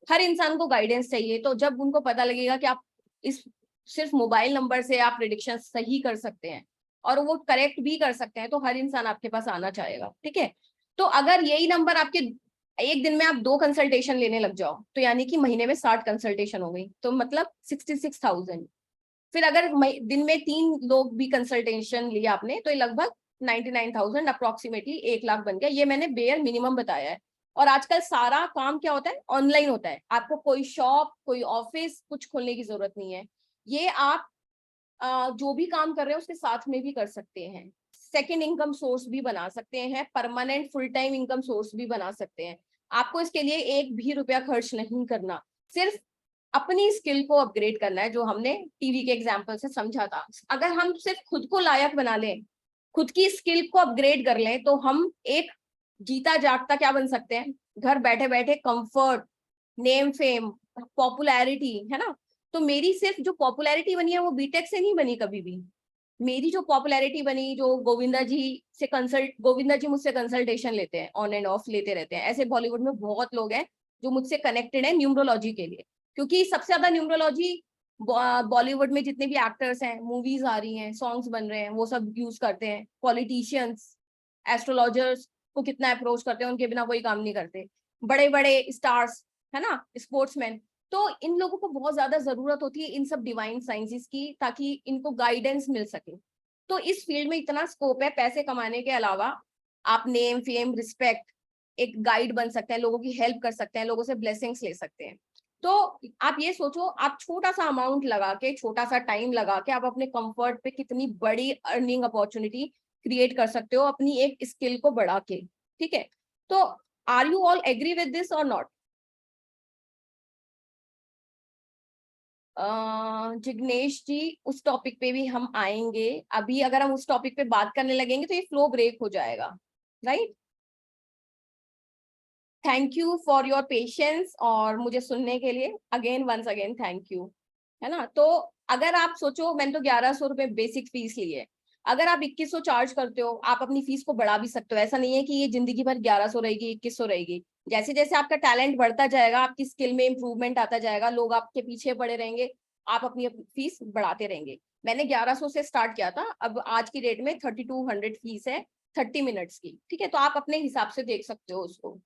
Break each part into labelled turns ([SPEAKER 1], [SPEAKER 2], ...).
[SPEAKER 1] हर इंसान को गाइडेंस चाहिए। तो जब उनको पता लगेगा कि आप इस सिर्फ मोबाइल नंबर से आप प्रिडिक्शन सही कर सकते हैं और वो करेक्ट भी कर सकते हैं, तो हर इंसान आपके पास आना चाहेगा। ठीक है, तो अगर यही नंबर आपके एक दिन में आप 2 कंसल्टेशन लेने लग जाओ, तो यानी कि महीने में 60 कंसल्टेशन हो गई, तो मतलब 66,000। फिर अगर दिन में 3 लोग भी कंसल्टेशन लिया आपने, तो ये लगभग 99,000 अप्रोक्सीमेटली 1 लाख बन गया। ये मैंने बेयर मिनिमम बताया है। और आजकल सारा काम क्या होता है, ऑनलाइन होता है। आपको कोई शॉप, कोई ऑफिस कुछ खोलने की जरूरत नहीं है। ये आप जो भी काम कर रहे हैं उसके साथ में भी कर सकते हैं। सेकेंड इनकम सोर्स भी बना सकते हैं, permanent full time income source भी बना सकते हैं। आपको इसके लिए 1 भी रुपया खर्च नहीं करना, सिर्फ अपनी स्किल को अपग्रेड करना है, जो हमने टीवी के एग्जाम्पल से समझा था। अगर हम सिर्फ खुद को लायक बना लें, खुद की स्किल को अपग्रेड कर लें, तो हम एक जीता जागता क्या बन सकते हैं, घर बैठे बैठे कंफर्ट, नेम फेम, पॉपुलैरिटी, है ना। तो मेरी सिर्फ जो पॉपुलैरिटी बनी है वो बीटेक से नहीं बनी कभी भी। मेरी जो पॉपुलैरिटी बनी, जो गोविंदा जी मुझसे कंसल्टेशन लेते हैं, ऑन एंड ऑफ लेते रहते हैं। ऐसे बॉलीवुड में बहुत लोग हैं जो मुझसे कनेक्टेड है न्यूमरोलॉजी के लिए, क्योंकि सबसे ज्यादा न्यूमरोलॉजी बॉलीवुड में जितने भी एक्टर्स हैं, मूवीज आ रही हैं, सॉन्ग्स बन रहे हैं, वो सब यूज करते हैं। पॉलिटिशियंस, एस्ट्रोलॉजर्स को कितना अप्रोच करते हैं, उनके बिना कोई काम नहीं करते। बड़े बड़े स्टार्स, है ना, स्पोर्ट्समैन, तो इन लोगों को बहुत ज्यादा जरूरत होती है इन सब डिवाइन साइंसेस की, ताकि इनको गाइडेंस मिल सके। तो इस फील्ड में इतना स्कोप है, पैसे कमाने के अलावा आप नेम फेम रिस्पेक्ट, एक गाइड बन सकते हैं, लोगों की हेल्प कर सकते हैं, लोगों से ब्लेसिंग्स ले सकते हैं। तो आप ये सोचो, आप छोटा सा अमाउंट लगा के, छोटा सा टाइम लगा के, आप अपने कंफर्ट पे कितनी बड़ी अर्निंग अपॉर्चुनिटी क्रिएट कर सकते हो अपनी एक स्किल को बढ़ा के। ठीक है, तो are you all agree with this or not? Jignesh ji, उस टॉपिक पे भी हम आएंगे। अभी अगर हम उस टॉपिक पे बात करने लगेंगे तो ये फ्लो ब्रेक हो जाएगा, right. Thank you for your patience और मुझे सुनने के लिए again, once again thank you, है ना। तो अगर आप सोचो, मैंने तो 1100 रुपए बेसिक फीस ली है, अगर आप 2100 चार्ज करते हो, आप अपनी फीस को बढ़ा भी सकते हो। ऐसा नहीं है कि ये जिंदगी भर 1100 रहेगी, 2100 रहेगी। जैसे जैसे आपका टैलेंट बढ़ता जाएगा, आपकी स्किल में इंप्रूवमेंट आता जाएगा, लोग आपके पीछे पड़े रहेंगे, आप अपनी फीस बढ़ाते रहेंगे। मैंने 1100 से स्टार्ट किया था, अब आज की डेट में 3200 फीस है 30 मिनट्स की। ठीक है, तो आप अपने हिसाब से देख सकते हो उसको।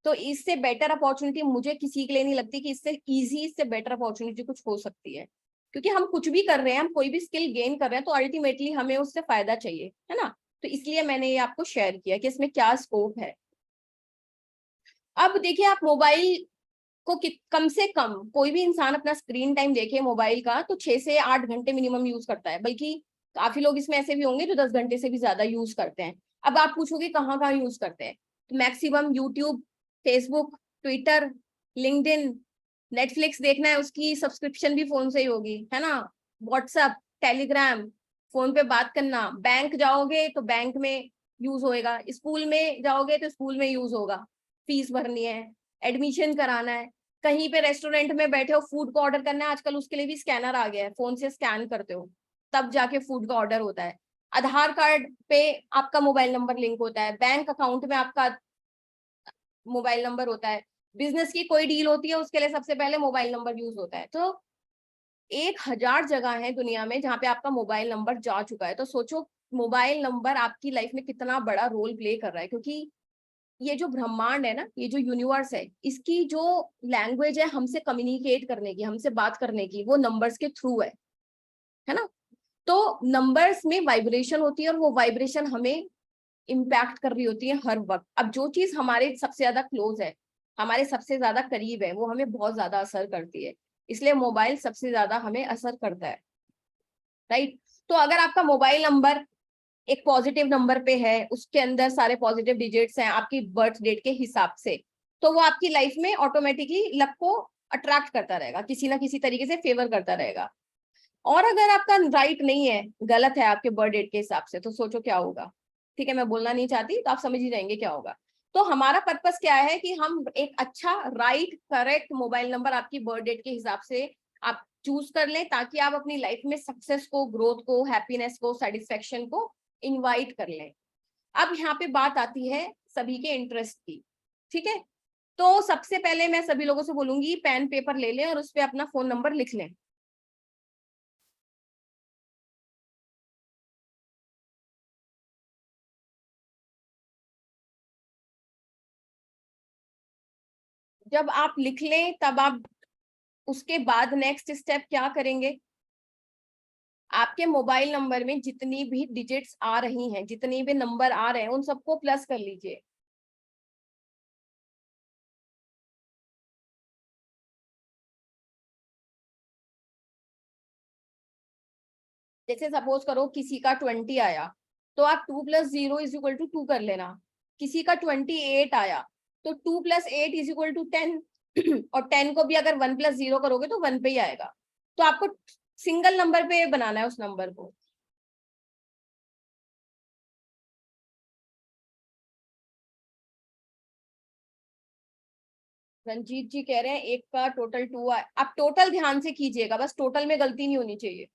[SPEAKER 1] तो इससे बेटर अपॉर्चुनिटी मुझे किसी के लिए नहीं लगती कि इससे इजी, इससे बेटर अपॉर्चुनिटी कुछ हो सकती है। क्योंकि हम कुछ भी कर रहे हैं, हम कोई भी स्किल गेन कर रहे हैं, तो अल्टीमेटली हमें उससे फायदा चाहिए, है ना। तो इसलिए मैंने ये आपको शेयर किया कि इसमें क्या स्कोप है। अब देखिए, आप मोबाइल को कम से कम, कोई भी इंसान अपना स्क्रीन टाइम देखे मोबाइल का, तो 6 से 8 घंटे मिनिमम यूज करता है। बल्कि काफी लोग इसमें ऐसे भी होंगे जो 10 घंटे से भी ज्यादा यूज करते हैं। अब आप पूछोगे कहाँ कहाँ यूज करते हैं, तो maximum YouTube, Facebook, Twitter, LinkedIn, Netflix देखना है, उसकी सब्सक्रिप्शन भी फोन से ही होगी, है ना। व्हाट्सएप, टेलीग्राम, फोन पे बात करना, बैंक जाओगे तो बैंक में यूज होएगा, स्कूल में जाओगे तो स्कूल में यूज होगा, फीस भरनी है, एडमिशन कराना है, कहीं पे रेस्टोरेंट में बैठे हो, फूड को ऑर्डर करना है, आजकल उसके लिए भी स्कैनर आ गया है, फोन से स्कैन करते हो तब जाके फूड का ऑर्डर होता है। आधार कार्ड पे आपका मोबाइल नंबर लिंक होता है, बैंक अकाउंट में आपका मोबाइल नंबर होता है, बिजनेस की कोई डील होती है उसके लिए सबसे पहले मोबाइल नंबर यूज होता है। तो 1000 जगह है दुनिया में जहाँ पे आपका मोबाइल नंबर जा चुका है। तो सोचो मोबाइल नंबर आपकी लाइफ में कितना बड़ा रोल प्ले कर रहा है। क्योंकि ये जो ब्रह्मांड है ना, ये जो यूनिवर्स है, इसकी जो लैंग्वेज है हमसे कम्युनिकेट करने की, हमसे बात करने की, वो नंबर्स के थ्रू है ना। तो नंबर्स में वाइब्रेशन होती है और वो वाइब्रेशन हमें इम्पैक्ट कर रही होती है हर वक्त। अब जो चीज हमारे सबसे ज्यादा क्लोज है, हमारे सबसे ज्यादा करीब है, वो हमें बहुत ज्यादा असर करती है। इसलिए मोबाइल सबसे ज्यादा हमें असर करता है, राइट। तो अगर आपका मोबाइल नंबर एक पॉजिटिव नंबर पे है, उसके अंदर सारे पॉजिटिव डिजिट्स हैं आपकी बर्थ डेट के हिसाब से, तो वो आपकी लाइफ में ऑटोमेटिकली लक को अट्रैक्ट करता रहेगा, किसी ना किसी तरीके से फेवर करता रहेगा। और अगर आपका राइट नहीं है, गलत है आपके बर्थ डेट के हिसाब से, तो सोचो क्या होगा। ठीक है, मैं बोलना नहीं चाहती, तो आप समझ ही जाएंगे क्या होगा। तो हमारा पर्पस क्या है कि हम एक अच्छा राइट करेक्ट मोबाइल नंबर आपकी बर्थ डेट के हिसाब से आप चूज कर लें, ताकि आप अपनी लाइफ में सक्सेस को, ग्रोथ को, हैप्पीनेस को, सेटिस्फेक्शन को इनवाइट कर लें। अब यहाँ पे बात आती है सभी के इंटरेस्ट की। ठीक है, तो सबसे पहले मैं सभी लोगों से बोलूंगी पेन पेपर ले लें और उस पर अपना फोन नंबर लिख लें। जब आप लिख लें तब आप उसके बाद नेक्स्ट स्टेप क्या करेंगे, आपके मोबाइल नंबर में जितनी भी डिजिट्स आ रही हैं, जितनी भी नंबर आ रहे हैं, उन सबको प्लस कर लीजिए। जैसे सपोज करो किसी का 20 आया, तो आप 2 + 0 = 2 कर लेना। किसी का 28 आया, तो 2 + 8 = 10 और 10 को भी अगर 1 + 0 करोगे तो 1 पे ही आएगा। तो आपको सिंगल नंबर पे बनाना है उस नंबर को। रंजीत जी कह रहे हैं एक का टोटल 2 आप टोटल ध्यान से कीजिएगा, बस टोटल में गलती नहीं होनी चाहिए।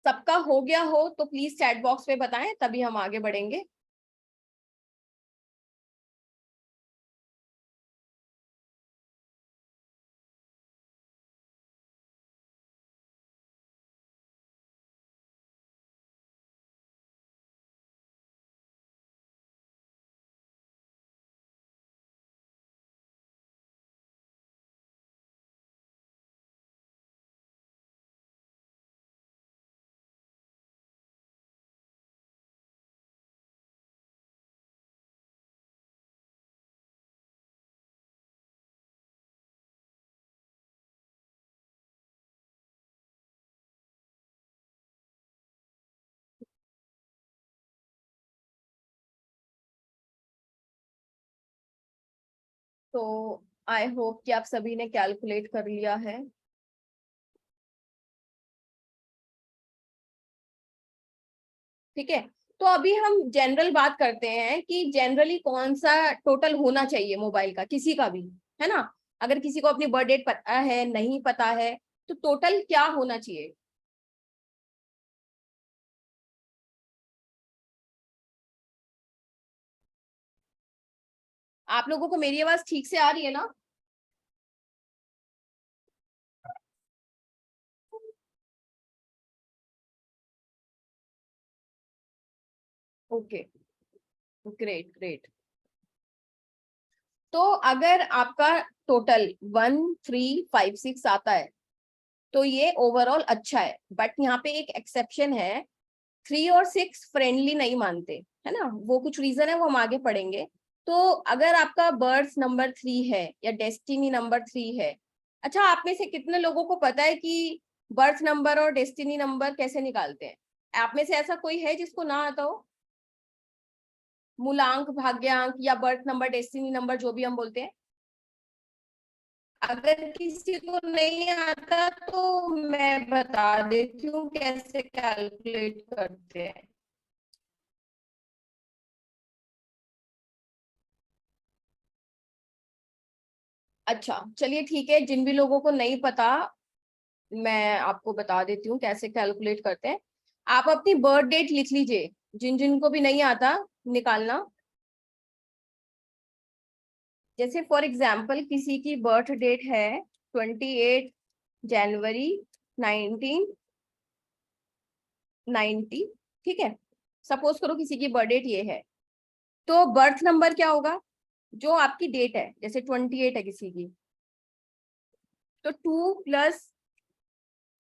[SPEAKER 1] सबका हो गया हो तो प्लीज चैट बॉक्स पे बताएं, तभी हम आगे बढ़ेंगे। तो आई होप कि आप सभी ने कैलकुलेट कर लिया है। ठीक है, तो अभी हम जनरल बात करते हैं कि जनरली कौन सा टोटल होना चाहिए मोबाइल का, किसी का भी, है ना। अगर किसी को अपनी बर्थ डेट पता है, नहीं पता है, तो टोटल क्या होना चाहिए। आप लोगों को मेरी आवाज ठीक से आ रही है ना? Okay, great great. तो अगर आपका टोटल 1356 आता है तो ये ओवरऑल अच्छा है, बट यहाँ पे एक एक्सेप्शन है। 3 और 6 फ्रेंडली नहीं मानते, है ना, वो कुछ रीजन है, वो हम आगे पढ़ेंगे। तो अगर आपका बर्थ नंबर 3 है या डेस्टिनी नंबर 3 है, अच्छा आप में से कितने लोगों को पता है कि बर्थ नंबर और डेस्टिनी नंबर कैसे निकालते हैं? आप में से ऐसा कोई है जिसको ना आता हो? मूलांक, भाग्यांक या बर्थ नंबर, डेस्टिनी नंबर, जो भी हम बोलते हैं। अगर किसी को नहीं आता तो मैं बता देती हूँ कैसे कैलकुलेट करते हैं। अच्छा चलिए ठीक है, जिन भी लोगों को नहीं पता मैं आपको बता देती हूँ कैसे कैलकुलेट करते हैं। आप अपनी बर्थ डेट लिख लीजिए, जिन जिन को भी नहीं आता निकालना। जैसे फॉर एग्जाम्पल किसी की बर्थ डेट है 28 जनवरी 1990, ठीक है, सपोज करो किसी की बर्थ डेट ये है। तो बर्थ नंबर क्या होगा, जो आपकी डेट है, जैसे 28 है किसी की, तो 2 +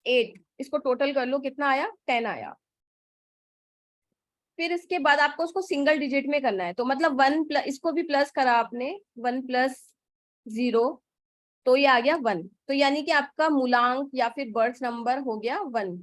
[SPEAKER 1] 8 इसको टोटल कर लो, कितना आया, 10 आया। फिर इसके बाद आपको उसको सिंगल डिजिट में करना है, तो मतलब 1 इसको भी प्लस करा आपने, 1 + 0, तो ये आ गया 1। तो यानी कि आपका मूलांक या फिर बर्थ नंबर हो गया 1।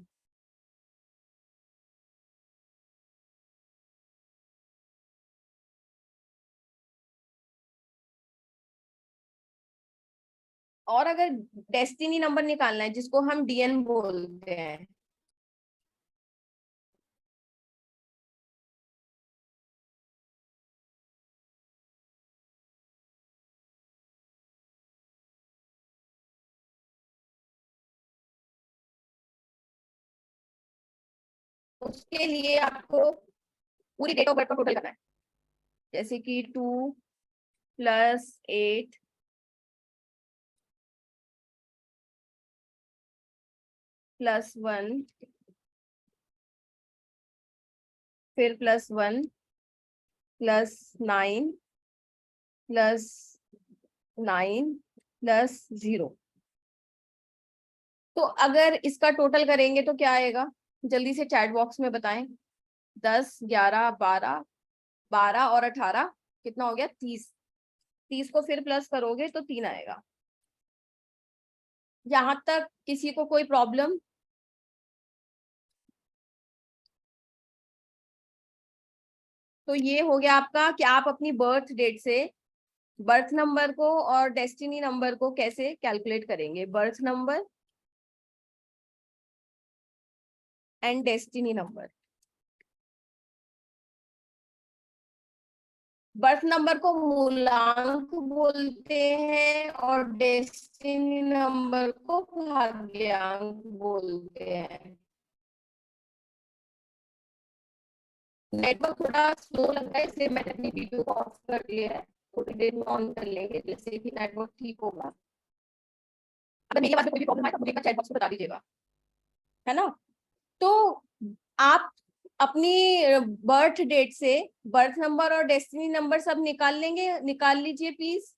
[SPEAKER 1] और अगर डेस्टिनी नंबर निकालना है, जिसको हम डीएन बोलते हैं, उसके लिए आपको पूरी डेट ऑफ बर्थ का टोटल करना है, जैसे कि 2 + 8 + 1 फिर +1 +9 +9 +0। तो अगर इसका टोटल करेंगे तो क्या आएगा, जल्दी से चैट बॉक्स में बताएं। 10 11 12 12 और 18 कितना हो गया, 30। 30 को फिर प्लस करोगे तो 3 आएगा। यहां तक किसी को कोई प्रॉब्लम? तो ये हो गया आपका कि आप अपनी बर्थ डेट से बर्थ नंबर को और डेस्टिनी नंबर को कैसे कैलकुलेट करेंगे। Birth number and destiny number. Birth number को मूलांक बोलते हैं और डेस्टिनी नंबर को भाग्यांक बोलते हैं। नेटवर्क थोड़ा स्लो लग रहा है, इसलिए मैंने अपनी वीडियो को ऑफ कर दिया है। थोड़ी देर में ऑन कर लेंगे, जैसे कि नेटवर्क ठीक होगा। अगर मेरी आवाज में कोई भी प्रॉब्लम आए तो मुझे चैट बॉक्स में बता दीजिएगा, है ना। तो आप अपनी बर्थ डेट से बर्थ नंबर और डेस्टिनी नंबर सब निकाल लेंगे, निकाल लीजिए प्लीज।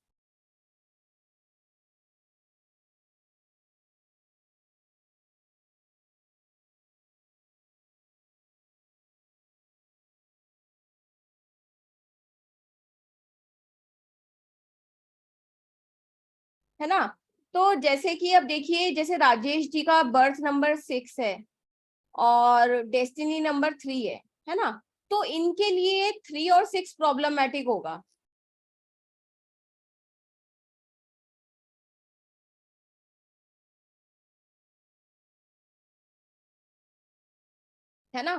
[SPEAKER 1] है ना। तो जैसे कि अब देखिए, जैसे राजेश जी का बर्थ नंबर 6 है और डेस्टिनी नंबर 3 है ना। तो इनके लिए 3 और 6 प्रॉब्लमेटिक होगा। है ना।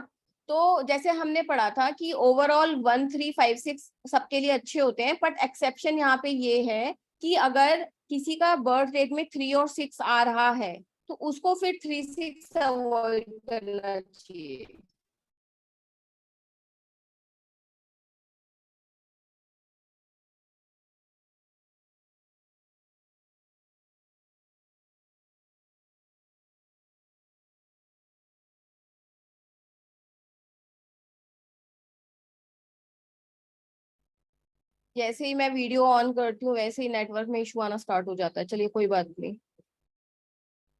[SPEAKER 1] तो जैसे हमने पढ़ा था कि ओवरऑल 1 3 5 6 सबके लिए अच्छे होते हैं, बट एक्सेप्शन यहाँ पे ये है कि अगर किसी का बर्थ डेट में 3 और 6 आ रहा है तो उसको फिर 3 6 अवॉइड करना चाहिए। जैसे ही मैं वीडियो ऑन करती हूँ वैसे ही नेटवर्क में इशू आना स्टार्ट हो जाता है। चलिए कोई बात नहीं।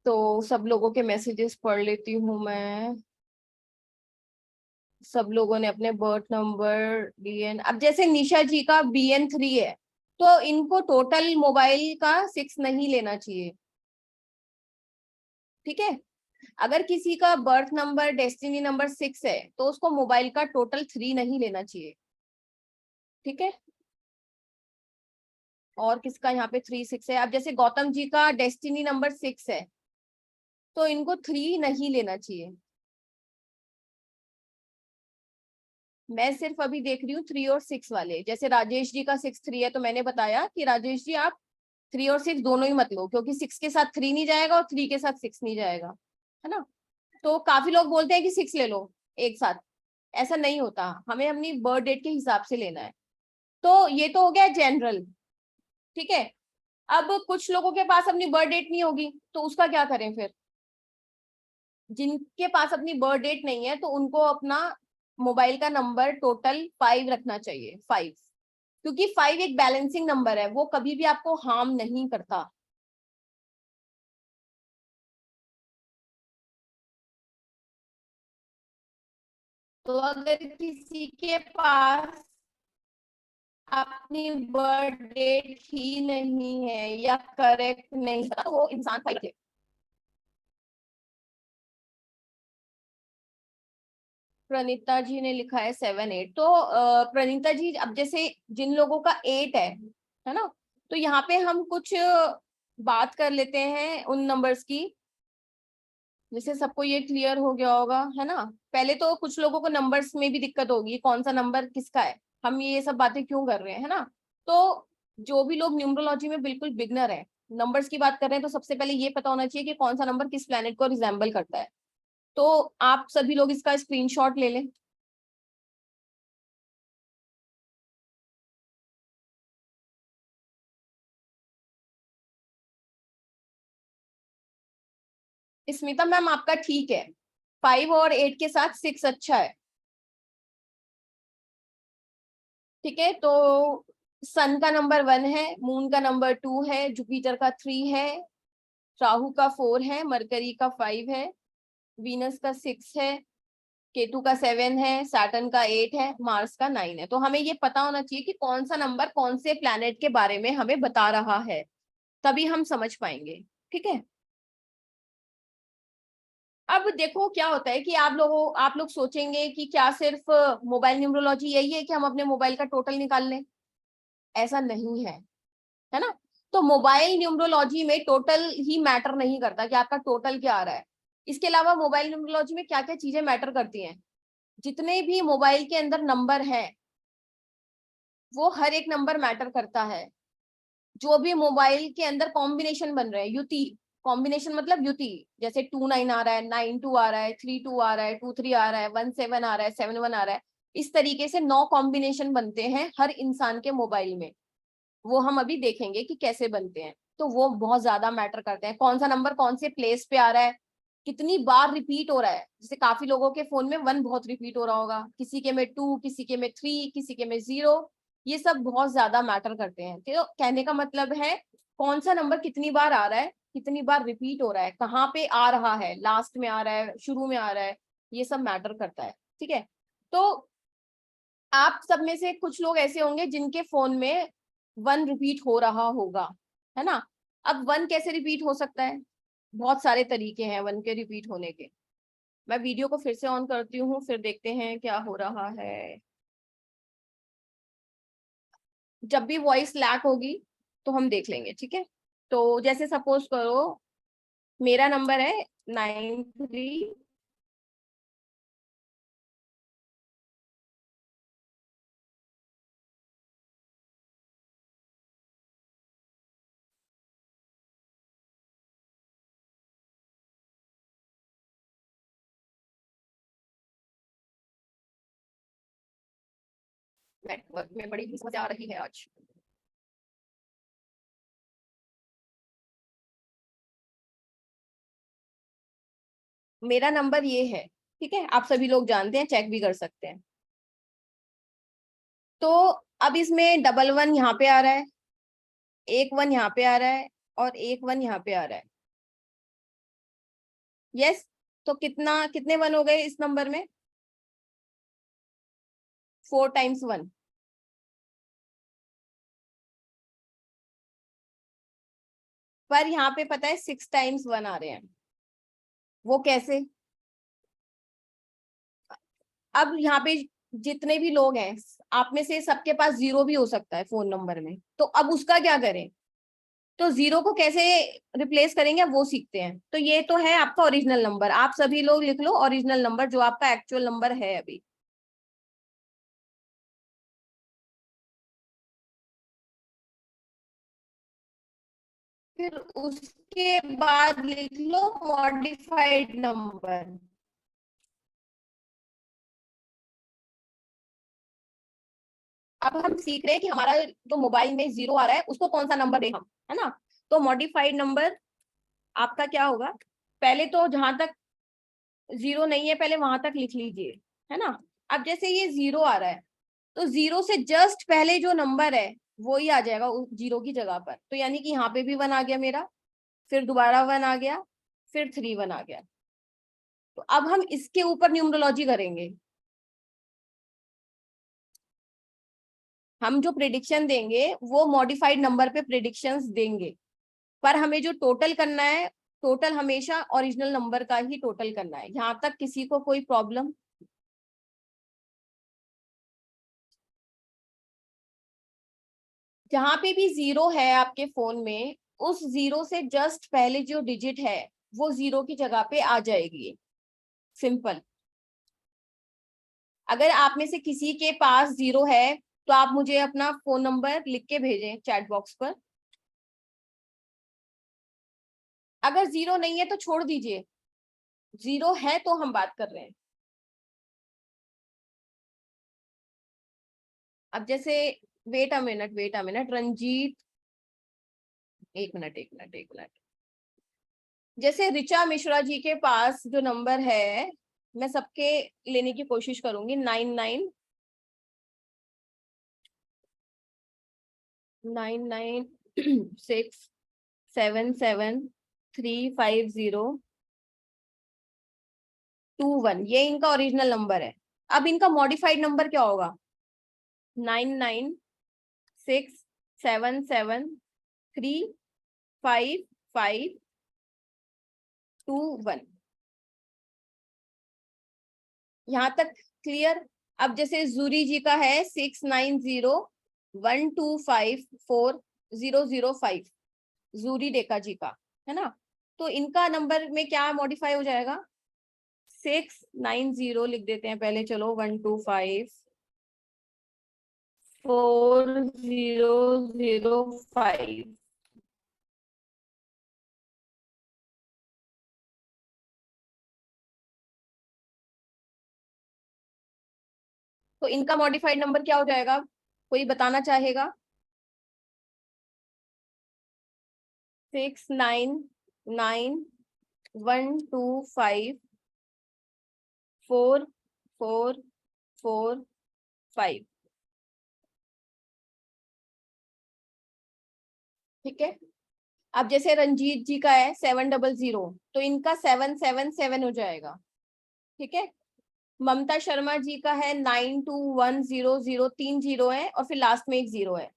[SPEAKER 1] तो सब लोगों के मैसेजेस पढ़ लेती हूँ मैं। सब लोगों ने अपने बर्थ नंबर बीएन, अब जैसे निशा जी का BN 3 है तो इनको टोटल मोबाइल का 6 नहीं लेना चाहिए। ठीक है। अगर किसी का बर्थ नंबर डेस्टिनी नंबर 6 है तो उसको मोबाइल का टोटल 3 नहीं लेना चाहिए। ठीक है। और किसका यहाँ पे 3 6 है, अब जैसे गौतम जी का डेस्टिनी नंबर 6 है तो इनको 3 नहीं लेना चाहिए। मैं सिर्फ अभी देख रही हूँ 3 और 6 वाले। जैसे राजेश जी का 6 3 है तो मैंने बताया कि राजेश जी आप 3 और 6 दोनों ही मत लो, क्योंकि 6 के साथ 3 नहीं जाएगा और 3 के साथ 6 नहीं जाएगा। है ना। तो काफी लोग बोलते हैं कि 6 ले लो एक साथ। ऐसा नहीं होता, हमें अपनी बर्थ डेट के हिसाब से लेना है। तो ये तो हो गया जनरल। ठीक है। अब कुछ लोगों के पास अपनी बर्थ डेट नहीं होगी तो उसका क्या करें फिर। जिनके पास अपनी बर्थ डेट नहीं है तो उनको अपना मोबाइल का नंबर टोटल 5 रखना चाहिए। 5, क्योंकि 5 एक बैलेंसिंग नंबर है, वो कभी भी आपको हार्म नहीं करता। तो अगर किसी के पास अपनी बर्थ डेट ही नहीं है या करेक्ट नहीं है तो वो इंसान 5 है। प्रणीता जी ने लिखा है 7 8। तो प्रणीता जी, अब जैसे जिन लोगों का 8 है ना, तो यहाँ पे हम कुछ बात कर लेते हैं उन नंबर्स की। जैसे सबको ये क्लियर हो गया होगा, है ना। पहले तो कुछ लोगों को नंबर्स में भी दिक्कत होगी, कौन सा नंबर किसका है, हम ये सब बातें क्यों कर रहे हैं, है ना। तो जो भी लोग न्यूमरोलॉजी में बिल्कुल बिगनर है, नंबर्स की बात कर रहे हैं, तो सबसे पहले ये पता होना चाहिए कि कौन सा नंबर किस प्लैनेट को रिजेंबल करता है। तो आप सभी लोग इसका स्क्रीनशॉट ले लें। स्मिता मैम आपका ठीक है, 5 और 8 के साथ 6 अच्छा है। ठीक है, तो सन का नंबर 1 है, मून का नंबर 2 है, जुपिटर का 3 है, राहु का 4 है, मरकरी का 5 है, वीनस का 6 है, केतु का 7 है, सैटर्न का 8 है, मार्स का 9 है। तो हमें ये पता होना चाहिए कि कौन सा नंबर कौन से प्लैनेट के बारे में हमें बता रहा है, तभी हम समझ पाएंगे। ठीक है, अब देखो क्या होता है कि आप लोग सोचेंगे कि क्या सिर्फ मोबाइल न्यूमरोलॉजी यही है कि हम अपने मोबाइल का टोटल निकाल लें। ऐसा नहीं है ना। तो मोबाइल न्यूमरोलॉजी में टोटल ही मैटर नहीं करता कि आपका टोटल क्या आ रहा है। इसके अलावा मोबाइल न्यूमरोलॉजी में क्या क्या चीजें मैटर करती हैं, जितने भी मोबाइल के अंदर नंबर हैं वो हर एक नंबर मैटर करता है। जो भी मोबाइल के अंदर कॉम्बिनेशन बन रहे हैं, युति, कॉम्बिनेशन मतलब युति, जैसे 2 9 आ रहा है, 9 2 आ रहा है, 3 2 आ रहा है, 2 3 आ रहा है, 1 7 आ रहा है, 7 1 आ रहा है, इस तरीके से 9 कॉम्बिनेशन बनते हैं हर इंसान के मोबाइल में। वो हम अभी देखेंगे कि कैसे बनते हैं। तो वो बहुत ज्यादा मैटर करते हैं, कौन सा नंबर कौन से प्लेस पे आ रहा है, कितनी बार रिपीट हो रहा है। जैसे काफी लोगों के फोन में 1 बहुत रिपीट हो रहा होगा, किसी के में 2, किसी के में 3, किसी के में 0। ये सब बहुत ज्यादा मैटर करते हैं। तो कहने का मतलब है कौन सा नंबर कितनी बार आ रहा है, कितनी बार रिपीट हो रहा है, कहाँ पे आ रहा है, लास्ट में आ रहा है, शुरू में आ रहा है, ये सब मैटर करता है। ठीक है, तो आप सब में से कुछ लोग ऐसे होंगे जिनके फोन में 1 रिपीट हो रहा होगा, है ना। अब 1 कैसे रिपीट हो सकता है, बहुत सारे तरीके हैं 1 के रिपीट होने के। मैं वीडियो को फिर से ऑन करती हूँ, फिर देखते हैं क्या हो रहा है। जब भी वॉइस लैग होगी तो हम देख लेंगे, ठीक है। तो जैसे सपोज करो मेरा नंबर है 93। नेटवर्क में बड़ी समस्या आ रही है आज। मेरा नंबर ये है, ठीक है, आप सभी लोग जानते हैं, चेक भी कर सकते हैं। तो अब इसमें डबल 1 यहाँ पे आ रहा है, एक 1 यहाँ पे आ रहा है, और एक 1 यहाँ पे आ रहा है। यस, तो कितने 1 हो गए इस नंबर में, 4 टाइम्स 1। पर यहाँ पे पता है 6 टाइम्स 1 आ रहे हैं, वो कैसे। अब यहाँ पे जितने भी लोग हैं, आप में से सबके पास 0 भी हो सकता है फोन नंबर में, तो अब उसका क्या करें। तो 0 को कैसे रिप्लेस करेंगे वो सीखते हैं। तो ये तो है आपका ओरिजिनल नंबर, आप सभी लोग लिख लो ओरिजिनल नंबर जो आपका एक्चुअल नंबर है अभी। फिर उसके बाद लिख लो मॉडिफाइड नंबर। अब हम सीख रहे हैं कि हमारा जो मोबाइल में 0 आ रहा है उसको कौन सा नंबर दे हम, है ना। तो मॉडिफाइड नंबर आपका क्या होगा, पहले तो जहां तक 0 नहीं है पहले वहां तक लिख लीजिए, है ना। अब जैसे ये 0 आ रहा है, तो 0 से जस्ट पहले जो नंबर है वो ही आ जाएगा उस 0 की जगह पर। तो यानी कि यहाँ पे भी 1 आ गया मेरा, फिर दोबारा 1 आ गया, फिर 3 1 आ गया। तो अब हम इसके ऊपर न्यूमरोलॉजी करेंगे। हम जो प्रिडिक्शन देंगे वो मॉडिफाइड नंबर पे प्रिडिक्शंस देंगे, पर हमें जो टोटल करना है, टोटल हमेशा ओरिजिनल नंबर का ही टोटल करना है। यहाँ तक किसी को कोई प्रॉब्लम। जहां पे भी 0 है आपके फोन में, उस 0 से जस्ट पहले जो डिजिट है वो 0 की जगह पे आ जाएगी, सिंपल। अगर आप में से किसी के पास 0 है तो आप मुझे अपना फोन नंबर लिख के भेजें चैट बॉक्स पर। अगर 0 नहीं है तो छोड़ दीजिए, जीरो है तो हम बात कर रहे हैं। अब जैसे वेट अ मिनट रंजीत, एक मिनट, जैसे ऋचा मिश्रा जी के पास जो नंबर है, मैं सबके लेने की कोशिश करूंगी, 9967735021, ये इनका ओरिजिनल नंबर है। अब इनका मॉडिफाइड नंबर क्या होगा? 9967735521। यहाँ तक क्लियर? अब जैसे जूरी जी का है 6901254005, जूरी डेका जी का है ना। तो इनका नंबर में क्या मॉडिफाई हो जाएगा? 690 लिख देते हैं पहले, चलो 1254005। तो इनका मॉडिफाइड नंबर क्या हो जाएगा? कोई बताना चाहेगा? 6991254445। ठीक है। अब जैसे रंजीत जी का है 700, तो इनका 777 हो जाएगा। ठीक है। ममता शर्मा जी का है 9210, 3 जीरो है और फिर लास्ट में एक जीरो है,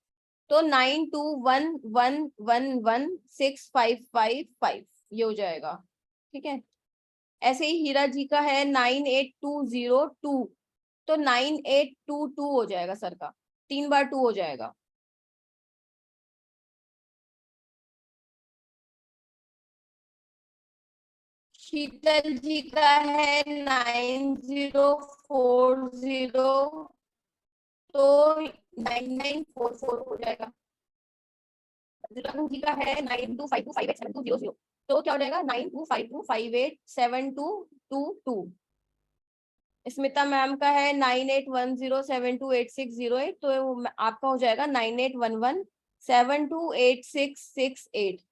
[SPEAKER 1] तो 9211116555, ये हो जाएगा। ठीक है। ऐसे ही हीरा जी का है 98202, तो 9822 हो जाएगा सर का, 3 बार 2 हो जाएगा। शीतल जी का है 9040, तो 9944 हो जाएगा। जी का है 9252587200, तो क्या हो जाएगा? 9252587222। स्मिता मैम का है 9810728608, तो आपका हो जाएगा 9811728668।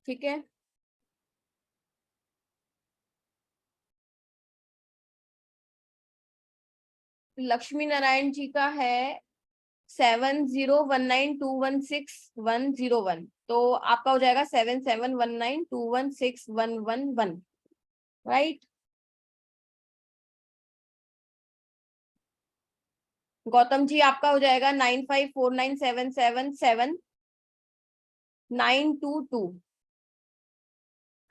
[SPEAKER 1] ठीक है। लक्ष्मी नारायण जी का है 7019216101, तो आपका हो जाएगा 7719216111, राइट। गौतम जी आपका हो जाएगा 9549777922।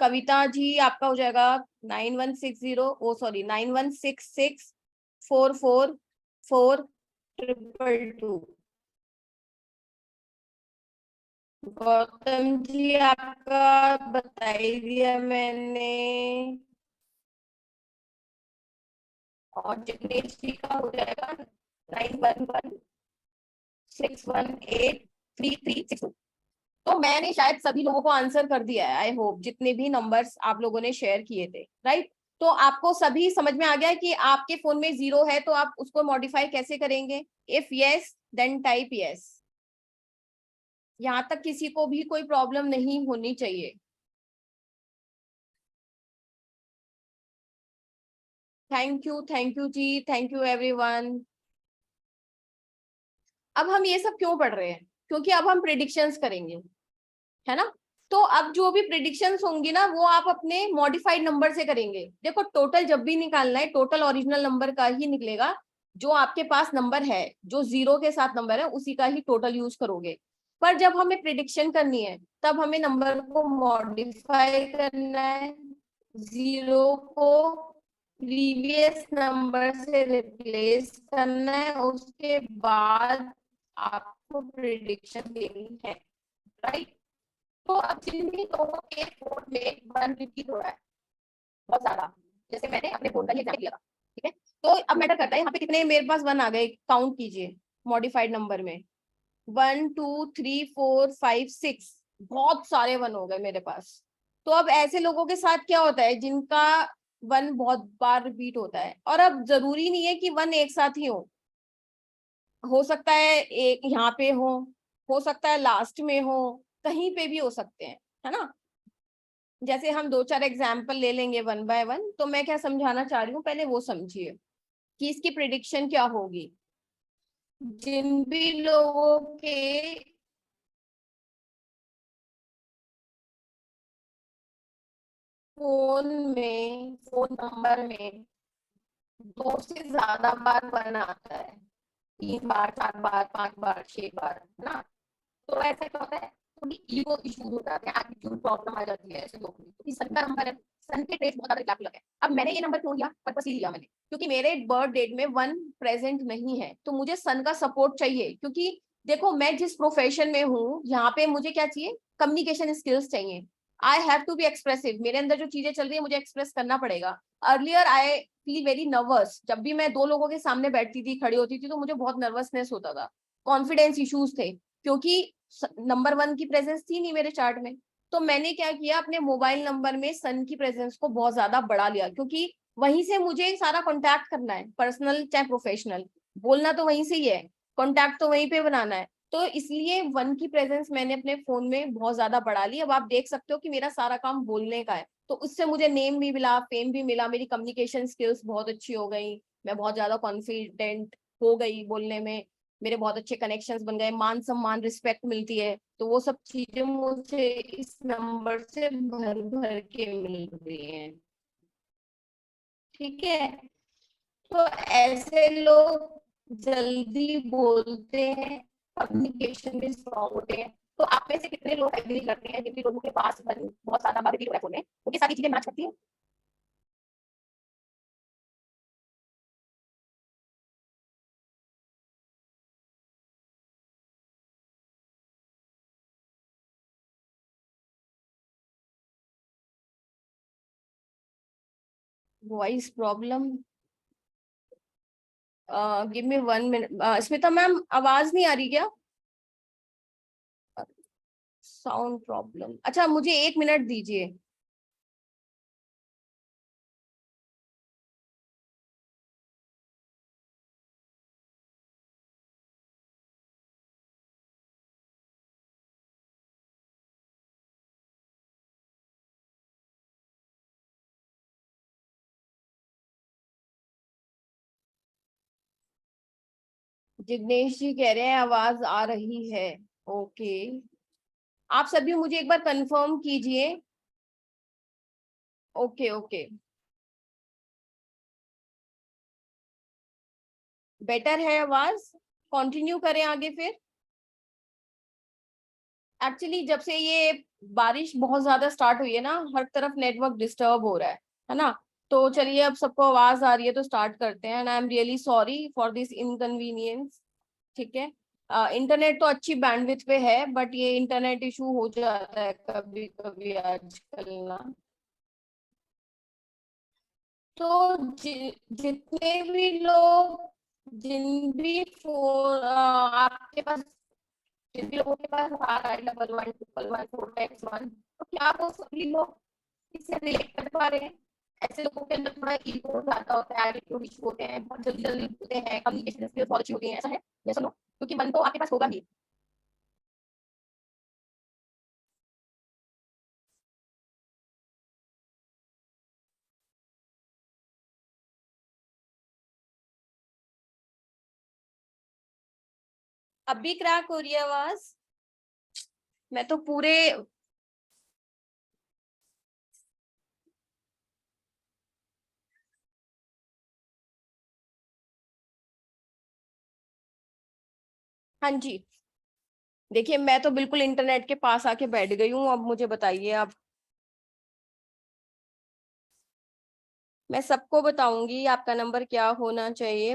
[SPEAKER 1] कविता जी आपका हो जाएगा 9160, ओ सॉरी 9166444222। गौतम जी आपका बता ही दिया मैंने। और जिग्नेश जी का हो जाएगा 9116183362। तो मैंने शायद सभी लोगों को आंसर कर दिया है, आई होप, जितने भी नंबर्स आप लोगों ने शेयर किए थे, राइट। तो आपको सभी समझ में आ गया है कि आपके फोन में जीरो है तो आप उसको मॉडिफाई कैसे करेंगे? If yes then type yes. यहां तक किसी को भी कोई प्रॉब्लम नहीं होनी चाहिए। थैंक यू जी, थैंक यू एवरीवन। अब हम ये सब क्यों पढ़ रहे हैं? क्योंकि अब हम प्रिडिक्शंस करेंगे, है ना। तो अब जो भी प्रिडिक्शंस होंगी ना, वो आप अपने मॉडिफाइड नंबर से करेंगे। देखो टोटल जब भी निकालना है, टोटल ओरिजिनल नंबर का ही निकलेगा। जो आपके पास नंबर है, जो जीरो के साथ नंबर है, उसी का ही टोटल यूज करोगे। पर जब हमें प्रिडिक्शन करनी है, तब हमें नंबर को मॉडिफाई करना है, जीरो को प्रीवियस नंबर से रिप्लेस करना है, उसके बाद आपको प्रिडिक्शन देनी है, राइट। तो अब जिन भी लोगों के फोन में 1 रिपीट हो रहा है बहुत ज्यादा, जैसे मैंने अपने फोन का ये एग्जाम्पल लिया था, ठीक है। तो अब मैटर करता है यहाँ पे कितने मेरे पास 1 आ गए, काउंट कीजिए मॉडिफाइड नंबर में। 1 2 3 4 5 6, बहुत सारे 1 हो गए मेरे पास। तो अब ऐसे लोगों के साथ क्या होता है जिनका 1 बहुत बार रिपीट होता है, और अब जरूरी नहीं है कि 1 एक साथ ही हो सकता है एक यहाँ पे हो सकता है लास्ट में हो, कहीं पे भी हो सकते हैं, है ना। जैसे हम 2-4 एग्जाम्पल ले लेंगे 1 बाय 1। तो मैं क्या समझाना चाह रही हूँ, पहले वो समझिए कि इसकी प्रिडिक्शन क्या होगी। जिन भी लोगों के फोन नंबर में 2 से ज्यादा बार 1 आता है, 3 बार, 4 बार, 5 बार, 6 बार, है ना, तो ऐसा क्या होता है, थोड़ी ईगो इश्यूज हो जाते हैं, एटीट्यूड प्रॉब्लम आ जाती है ऐसे लोगों में, क्योंकि सन का नंबर है, सन के ट्रेस बहुत ज्यादा लगे। अब मैंने ये नंबर क्यों लिया, पर्पस लिया मैंने, क्योंकि मेरे बर्थ डेट में 1 प्रेजेंट नहीं है, तो मुझे सन का सपोर्ट चाहिए। क्योंकि देखो मैं जिस प्रोफेशन में हूँ यहाँ पे मुझे क्या चाहिए, कम्युनिकेशन स्किल्स चाहिए। I have to be expressive, मेरे अंदर जो चीजें चल रही है मुझे एक्सप्रेस करना पड़ेगा। Earlier I feel very nervous, जब भी मैं 2 लोगों के सामने बैठती थी, खड़ी होती थी, तो मुझे बहुत नर्वसनेस होता था, कॉन्फिडेंस इश्यूज थे, क्योंकि नंबर 1 की प्रेजेंस थी नहीं मेरे चार्ट में। तो मैंने क्या किया, अपने मोबाइल नंबर में सन की प्रेजेंस को बहुत ज्यादा बढ़ा लिया, क्योंकि वहीं से मुझे सारा कॉन्टैक्ट करना है, पर्सनल चाहे प्रोफेशनल, बोलना तो वहीं से ही है, कॉन्टैक्ट तो वहीं पे बनाना है। तो इसलिए 1 की प्रेजेंस मैंने अपने फोन में बहुत ज्यादा बढ़ा ली। अब आप देख सकते हो कि मेरा सारा काम बोलने का है, तो उससे मुझे नेम भी मिला, फेम भी मिला, मेरी कम्युनिकेशन स्किल्स बहुत अच्छी हो गई, मैं बहुत ज्यादा कॉन्फिडेंट हो गई बोलने में, मेरे बहुत अच्छे कनेक्शंस बन गए, मान सम्मान रिस्पेक्ट मिलती है। तो वो सब चीजें मुझे इस नंबर से भर भर के मिल रही हैं। ठीक है, तो ऐसे लोग जल्दी बोलते हैं, कम्युनिकेशन में स्ट्रॉन्ग होते हैं। तो आप में से कितने लोग एग्री करते हैं, जिन लोगों के पास बहुत ज्यादा बार रिपीट हो रहा है, वो ये सारी चीजें मैच करती है। Voice problem, give me 1 minute. Smita ma'am आवाज नहीं आ रही क्या? साउंड प्रॉब्लम, अच्छा मुझे 1 मिनट दीजिए। जिग्नेश जी कह रहे हैं आवाज आ रही है। ओके, आप सभी मुझे एक बार कंफर्म कीजिए। ओके ओके, बेटर है आवाज, कंटिन्यू करें आगे फिर। एक्चुअली जब से ये बारिश बहुत ज्यादा स्टार्ट हुई है ना, हर तरफ नेटवर्क डिस्टर्ब हो रहा है ना। तो चलिए अब सबको आवाज आ रही है तो स्टार्ट करते हैं, and I am really sorry for this inconvenience. ठीक है, इंटरनेट तो अच्छी बैंडविड्थ पे है, बट ये इंटरनेट इशू हो जाता है कभी कभी आजकल ना। तो जितने भी लोग, जिन भी फोन आपके पास, जिन भी लोगों के पास आ रहा है 111144x1, तो क्या वो सभी लोग इससे रिलेट कर पा रहे हैं? ऐसे लोगों के अंदर थोड़ा ईगो ज्यादा होता है, एटीट्यूड इशू होते हैं, बहुत जल्दी जल्दी होते हैं, कम्युनिकेशन स्किल्स बहुत अच्छी होती है, ऐसा है? जैसा लो, क्योंकि मन तो आपके पास होगा ही। अब भी क्रैक हो रही है आवाज? मैं तो पूरे, हाँ जी, देखिए मैं तो बिल्कुल इंटरनेट के पास आके बैठ गई हूँ। अब मुझे बताइए आप, मैं सबको बताऊंगी आपका नंबर क्या होना चाहिए।